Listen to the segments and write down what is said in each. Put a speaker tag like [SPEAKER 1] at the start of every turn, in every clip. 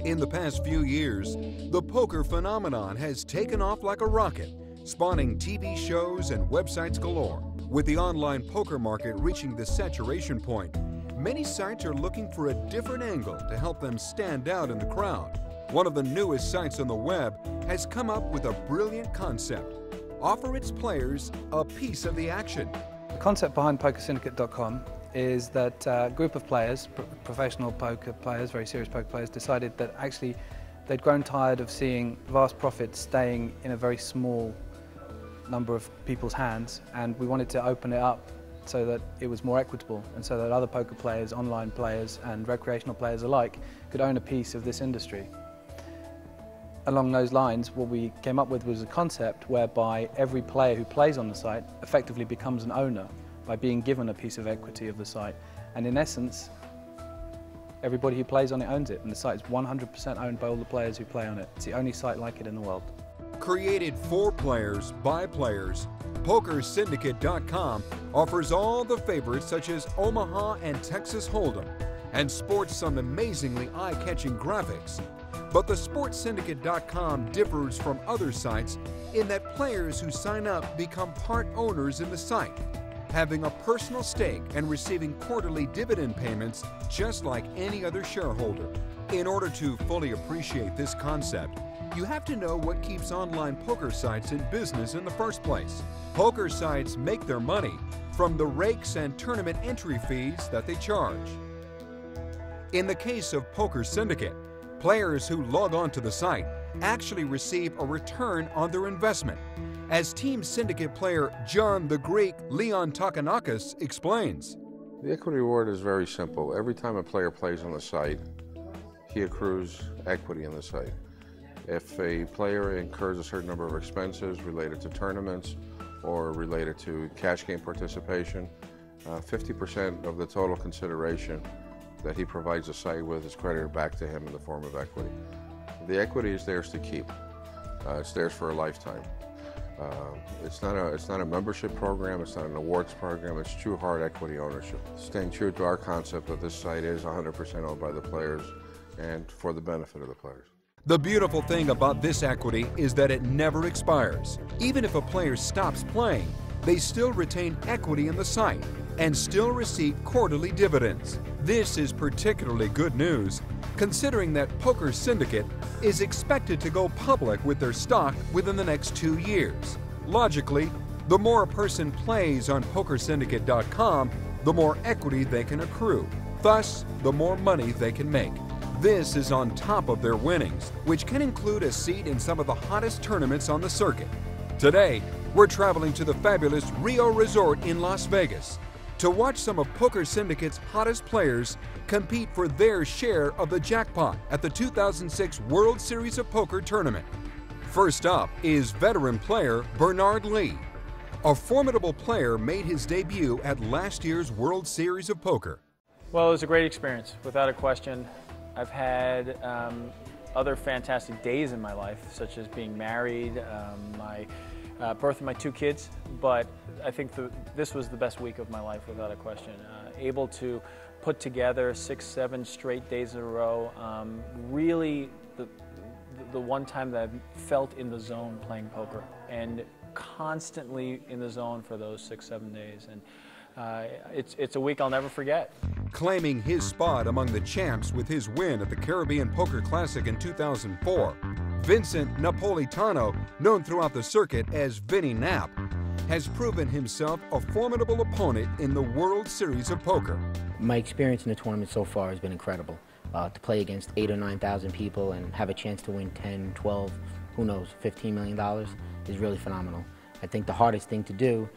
[SPEAKER 1] In the past few years, the poker phenomenon has taken off like a rocket, spawning TV shows and websites galore. With the online poker market reaching the saturation point, many sites are looking for a different angle to help them stand out in the crowd. One of the newest sites on the web has come up with a brilliant concept: offer its players a piece of the action.
[SPEAKER 2] The concept behind PokerSyndicate.com is that a group of players, professional poker players, very serious poker players, decided that actually they'd grown tired of seeing vast profits staying in a very small number of people's hands, and we wanted to open it up so that it was more equitable and so that other poker players, online players and recreational players alike could own a piece of this industry. Along those lines, what we came up with was a concept whereby every player who plays on the site effectively becomes an owner by being given a piece of equity of the site. And in essence, everybody who plays on it owns it, and the site is 100% owned by all the players who play on it. It's the only site like it in the world.
[SPEAKER 1] Created for players by players, PokerSyndicate.com offers all the favorites such as Omaha and Texas Hold'em, and sports some amazingly eye-catching graphics. But the SportsSyndicate.com differs from other sites in that players who sign up become part owners in the site, having a personal stake and receiving quarterly dividend payments just like any other shareholder. In order to fully appreciate this concept, you have to know what keeps online poker sites in business in the first place. Poker sites make their money from the rakes and tournament entry fees that they charge. In the case of PokerSyndicate, players who log on to the site actually receive a return on their investment, as Team Syndicate player John the Greek Leon Takanakis explains.
[SPEAKER 3] The equity reward is very simple. Every time a player plays on the site, he accrues equity in the site. If a player incurs a certain number of expenses related to tournaments or related to cash game participation, 50% of the total consideration that he provides the site with is credited back to him in the form of equity. The equity is theirs to keep. It's theirs for a lifetime. It's not a membership program, it's not an awards program, it's true hard equity ownership. Staying true to our concept that this site is 100% owned by the players and for the benefit of the players.
[SPEAKER 1] The beautiful thing about this equity is that it never expires. Even if a player stops playing, they still retain equity in the site and still receive quarterly dividends. This is particularly good news, considering that PokerSyndicate is expected to go public with their stock within the next 2 years. Logically, the more a person plays on PokerSyndicate.com, the more equity they can accrue. Thus, the more money they can make. This is on top of their winnings, which can include a seat in some of the hottest tournaments on the circuit. Today, we're traveling to the fabulous Rio Resort in Las Vegas to watch some of PokerSyndicate's hottest players compete for their share of the jackpot at the 2006 World Series of Poker tournament. First up is veteran player Bernard Lee. A formidable player made his debut at last year's World Series of Poker.
[SPEAKER 4] Well, it was a great experience, without a question. I've had other fantastic days in my life, such as being married, my birth of my 2 kids, but I think this was the best week of my life, without a question. Able to put together 6, 7 straight days in a row, really the one time that I felt in the zone playing poker, and constantly in the zone for those 6, 7 days. And it's a week I'll never forget.
[SPEAKER 1] Claiming his spot among the champs with his win at the Caribbean Poker Classic in 2004, Vincent Napolitano, known throughout the circuit as Vinny Nap, has proven himself a formidable opponent in the World Series of Poker.
[SPEAKER 5] My experience in the tournament so far has been incredible. To play against 8,000 or 9,000 people and have a chance to win 10, 12, who knows, $15 million is really phenomenal. I think the hardest thing to do,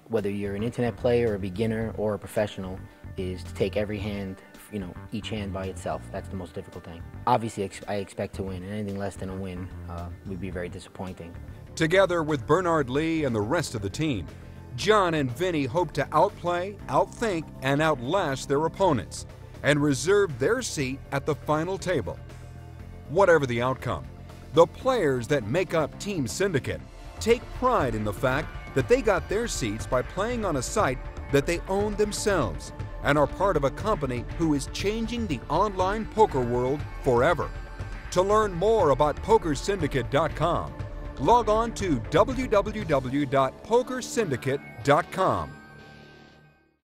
[SPEAKER 5] whether you're an internet player, a beginner, or a professional, is to take every hand, each hand by itself. That's the most difficult thing. Obviously, I expect to win, and anything less than a win would be very disappointing.
[SPEAKER 1] Together with Bernard Lee and the rest of the team, John and Vinny hope to outplay, outthink, and outlast their opponents, and reserve their seat at the final table. Whatever the outcome, the players that make up Team Syndicate take pride in the fact that they got their seats by playing on a site that they own themselves and are part of a company who is changing the online poker world forever. To learn more about PokerSyndicate.com, log on to www.PokerSyndicate.com.